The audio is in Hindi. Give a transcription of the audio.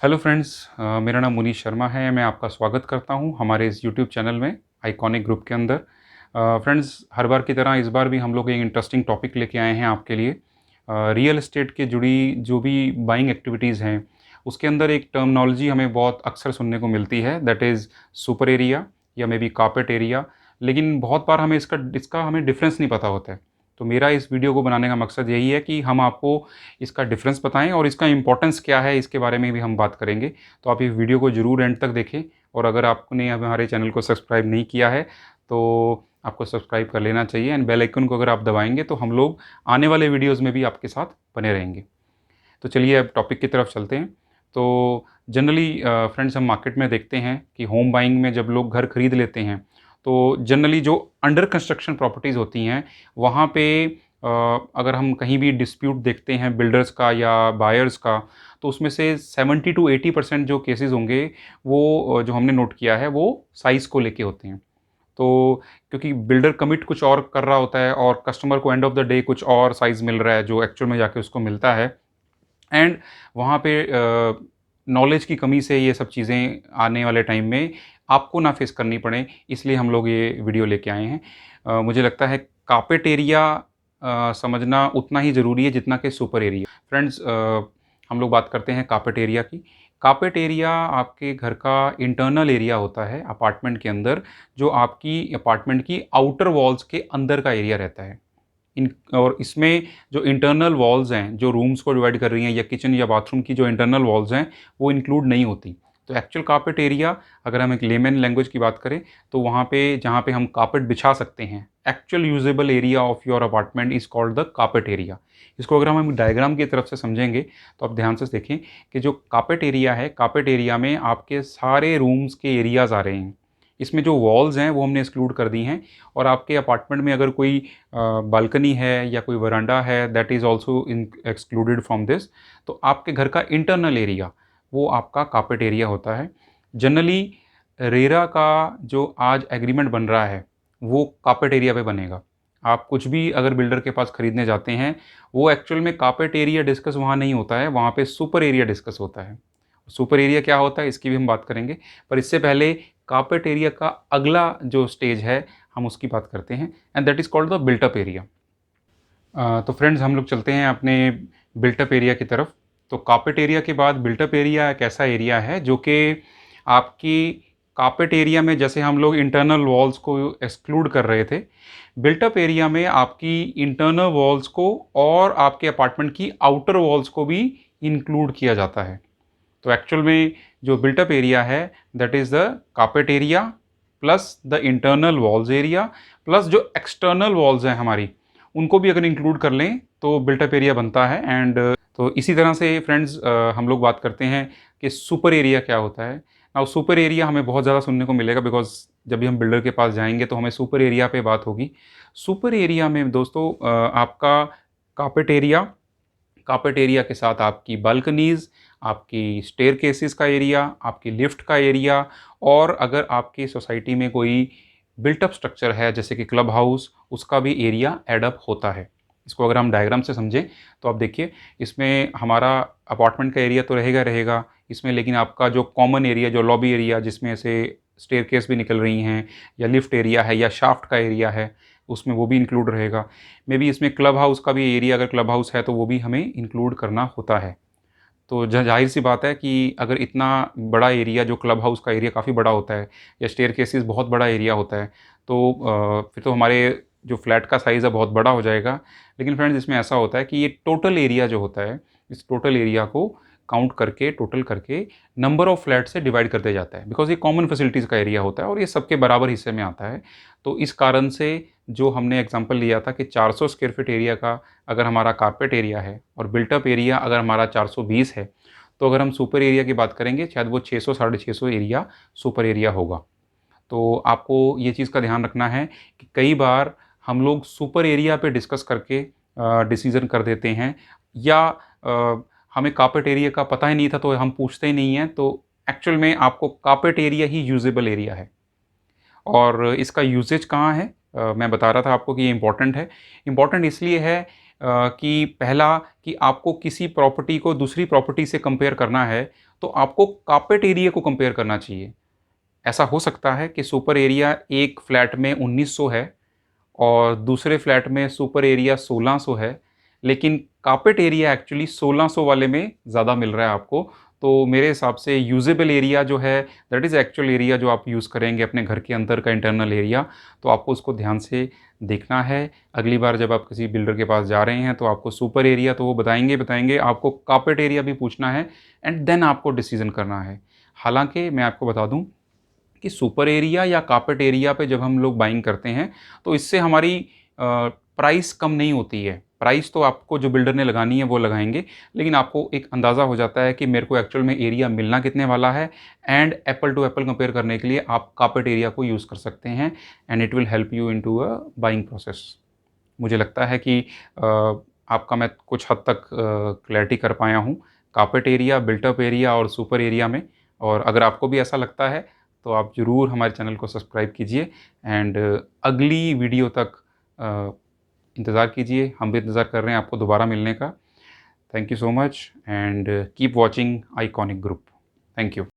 हेलो फ्रेंड्स, मेरा नाम मुनीश शर्मा है। मैं आपका स्वागत करता हूं हमारे इस यूट्यूब चैनल में आइकॉनिक ग्रुप के अंदर। फ्रेंड्स, हर बार की तरह इस बार भी हम लोग एक इंटरेस्टिंग टॉपिक लेके आए हैं आपके लिए। रियल एस्टेट के जुड़ी जो भी बाइंग एक्टिविटीज़ हैं, उसके अंदर एक टर्मिनोलॉजी हमें बहुत अक्सर सुनने को मिलती है, दैट इज़ सुपर एरिया या मे बी कार्पेट एरिया। लेकिन बहुत बार हमें इसका इसका हमें डिफरेंस नहीं पता होता है। तो मेरा इस वीडियो को बनाने का मकसद यही है कि हम आपको इसका डिफरेंस बताएं और इसका इम्पोर्टेंस क्या है, इसके बारे में भी हम बात करेंगे। तो आप इस वीडियो को ज़रूर एंड तक देखें। और अगर आपने हमारे चैनल को सब्सक्राइब नहीं किया है तो आपको सब्सक्राइब कर लेना चाहिए, एंड बेल आइकन को अगर आप दबाएंगे तो हम लोग आने वाले वीडियोज़ में भी आपके साथ बने रहेंगे। तो चलिए अब टॉपिक की तरफ चलते हैं। तो जनरली फ्रेंड्स, हम मार्केट में देखते हैं कि होम बाइंग में जब लोग घर खरीद लेते हैं तो जनरली जो अंडर कंस्ट्रक्शन प्रॉपर्टीज़ होती हैं वहाँ पे अगर हम कहीं भी डिस्प्यूट देखते हैं बिल्डर्स का या बायर्स का, तो उसमें से 70 टू 80% जो केसेस होंगे वो जो हमने नोट किया है वो साइज़ को लेके होते हैं। तो क्योंकि बिल्डर कमिट कुछ और कर रहा होता है और कस्टमर को एंड ऑफ द डे कुछ और साइज़ मिल रहा है जो एक्चुअल में जाके उसको मिलता है, एंड वहाँ पे नॉलेज की कमी से ये सब चीज़ें आने वाले टाइम में आपको ना फेस करनी पड़े, इसलिए हम लोग ये वीडियो लेके आए हैं। मुझे लगता है कार्पेट एरिया समझना उतना ही ज़रूरी है जितना कि सुपर एरिया। फ्रेंड्स, हम लोग बात करते हैं कार्पेट एरिया की। कार्पेट एरिया आपके घर का इंटरनल एरिया होता है अपार्टमेंट के अंदर, जो आपकी अपार्टमेंट की आउटर वॉल्स के अंदर का एरिया रहता है। इन और इसमें जो इंटरनल वॉल्स हैं, जो रूम्स को डिवाइड कर रही हैं या किचन या बाथरूम की जो इंटरनल वॉल्स हैं, वो इंक्लूड नहीं होती। तो एक्चुअल कार्पेट एरिया, अगर हम एक लेमन लैंग्वेज की बात करें, तो वहाँ पे जहाँ पे हम कार्पेट बिछा सकते हैं, actual usable area of your apartment is called the carpet area. इसको अगर हम डायग्राम की तरफ से समझेंगे तो आप ध्यान से देखें कि जो कार्पेट एरिया है, कार्पेट एरिया में आपके सारे रूम्स के एरियाज़ आ रहे हैं। इसमें जो वॉल्स हैं वो हमने एक्सक्लूड कर दी हैं, और आपके अपार्टमेंट में अगर कोई बालकनी है या कोई वरांडा है, that is also in excluded from this. तो आपके घर का इंटरनल एरिया वो आपका कार्पेट एरिया होता है। जनरली रेरा का जो आज एग्रीमेंट बन रहा है वो कार्पेट एरिया पे बनेगा। आप कुछ भी अगर बिल्डर के पास ख़रीदने जाते हैं, वो एक्चुअल में कार्पेट एरिया डिस्कस वहाँ नहीं होता है, वहाँ पे सुपर एरिया डिस्कस होता है। सुपर एरिया क्या होता है इसकी भी हम बात करेंगे, पर इससे पहले कार्पेट एरिया का अगला जो स्टेज है हम उसकी बात करते हैं, and that is called the built up area. तो फ्रेंड्स, हम लोग चलते हैं अपने बिल्टअप एरिया की तरफ। तो कार्पेट एरिया के बाद बिल्टअप एरिया एक ऐसा एरिया है जो कि आपकी कार्पेट एरिया में, जैसे हम लोग इंटरनल वॉल्स को एक्सक्लूड कर रहे थे, बिल्टअप एरिया में आपकी इंटरनल वॉल्स को और आपके अपार्टमेंट की आउटर वॉल्स को भी इंक्लूड किया जाता है। तो एक्चुअल में जो बिल्टअप एरिया है that is the carpet area plus the internal walls area plus जो एक्सटर्नल वॉल्स हैं हमारी, उनको भी अगर इंक्लूड कर लें तो बिल्टअप एरिया बनता है। एंड तो इसी तरह से फ्रेंड्स, हम लोग बात करते हैं कि सुपर एरिया क्या होता है। नाउ सुपर एरिया हमें बहुत ज़्यादा सुनने को मिलेगा, बिकॉज जब भी हम बिल्डर के पास जाएंगे तो हमें सुपर एरिया पे बात होगी। सुपर एरिया में दोस्तों आपका कार्पेट एरिया, कार्पेट एरिया के साथ आपकी बालकनीज़, आपकी स्टेयरकेसेस का एरिया, आपकी लिफ्ट का एरिया, और अगर आपकी सोसाइटी में कोई बिल्ट अप स्ट्रक्चर है जैसे कि क्लब हाउस, उसका भी एरिया ऐड अप होता है। इसको अगर हम डायग्राम से समझें तो आप देखिए, इसमें हमारा अपार्टमेंट का एरिया तो रहेगा रहेगा इसमें, लेकिन आपका जो कॉमन एरिया, जो लॉबी एरिया जिसमें से स्टेयरकेस भी निकल रही हैं, या लिफ्ट एरिया है या शाफ्ट का एरिया है, उसमें वो भी इंक्लूड रहेगा। मे बी इसमें क्लब हाउस का भी एरिया, अगर क्लब हाउस है तो वो भी हमें इंक्लूड करना होता है। तो जाहिर सी बात है कि अगर इतना बड़ा एरिया, जो क्लब हाउस का एरिया काफ़ी बड़ा होता है या स्टेयरकेसेस बहुत बड़ा एरिया होता है, तो फिर तो हमारे जो फ्लैट का साइज़ है बहुत बड़ा हो जाएगा। लेकिन फ्रेंड्स, इसमें ऐसा होता है कि ये टोटल एरिया जो होता है, इस टोटल एरिया को काउंट करके, टोटल करके नंबर ऑफ़ फ्लैट से डिवाइड कर दिया जाता है, बिकॉज़ ये कॉमन फैसिलिटीज़ का एरिया होता है और ये सबके बराबर हिस्से में आता है। तो इस कारण से जो हमने एग्जांपल लिया था कि 400 स्क्वायर फीट एरिया का अगर हमारा कारपेट एरिया है और बिल्टअप एरिया अगर हमारा 420 है, तो अगर हम सुपर एरिया की बात करेंगे शायद वो 600 साढ़े 600 एरिया सुपर एरिया होगा। तो आपको ये चीज़ का ध्यान रखना है कि कई बार हम लोग सुपर एरिया पे डिस्कस करके डिसीज़न कर देते हैं, या हमें कार्पेट एरिया का पता ही नहीं था तो हम पूछते ही नहीं हैं, तो एक्चुअल में आपको कार्पेट एरिया ही यूजेबल एरिया है। और इसका यूसेज कहाँ है, मैं बता रहा था आपको कि ये इम्पॉर्टेंट है। इम्पॉर्टेंट इसलिए है कि पहला कि आपको किसी प्रॉपर्टी को दूसरी प्रॉपर्टी से कंपेयर करना है, तो आपको कार्पेट एरिया को कंपेयर करना चाहिए। ऐसा हो सकता है कि सुपर एरिया एक फ्लैट में 1900 है और दूसरे फ्लैट में सुपर एरिया 1600 है, लेकिन कार्पेट एरिया एक्चुअली 1600 वाले में ज़्यादा मिल रहा है आपको। तो मेरे हिसाब से यूज़ेबल एरिया जो है, दैट इज़ एक्चुअल एरिया जो आप यूज़ करेंगे अपने घर के अंदर का इंटरनल एरिया, तो आपको उसको ध्यान से देखना है। अगली बार जब आप किसी बिल्डर के पास जा रहे हैं तो आपको सुपर एरिया तो वो बताएँगे, आपको कार्पेट एरिया भी पूछना है एंड देन आपको डिसीज़न करना है। हालाँकि मैं आपको बता दूँ कि सुपर एरिया या कार्पेट एरिया पे जब हम लोग बाइंग करते हैं, तो इससे हमारी प्राइस कम नहीं होती है। प्राइस तो आपको जो बिल्डर ने लगानी है वो लगाएँगे, लेकिन आपको एक अंदाज़ा हो जाता है कि मेरे को एक्चुअल में एरिया मिलना कितने वाला है and apple to apple compare करने के लिए आप कार्पेट एरिया को यूज़ कर सकते हैं and it will help you into a buying process. मुझे लगता है कि आपका मैं कुछ हद तक क्लैरिटी कर पाया हूँ, carpet area, built up area और सुपर एरिया में। और अगर आपको भी ऐसा लगता है, तो आप ज़रूर हमारे चैनल को सब्सक्राइब कीजिए एंड अगली वीडियो तक इंतज़ार कीजिए। हम भी इंतज़ार कर रहे हैं आपको दोबारा मिलने का। Thank you so much and keep watching iconic group. Thank you.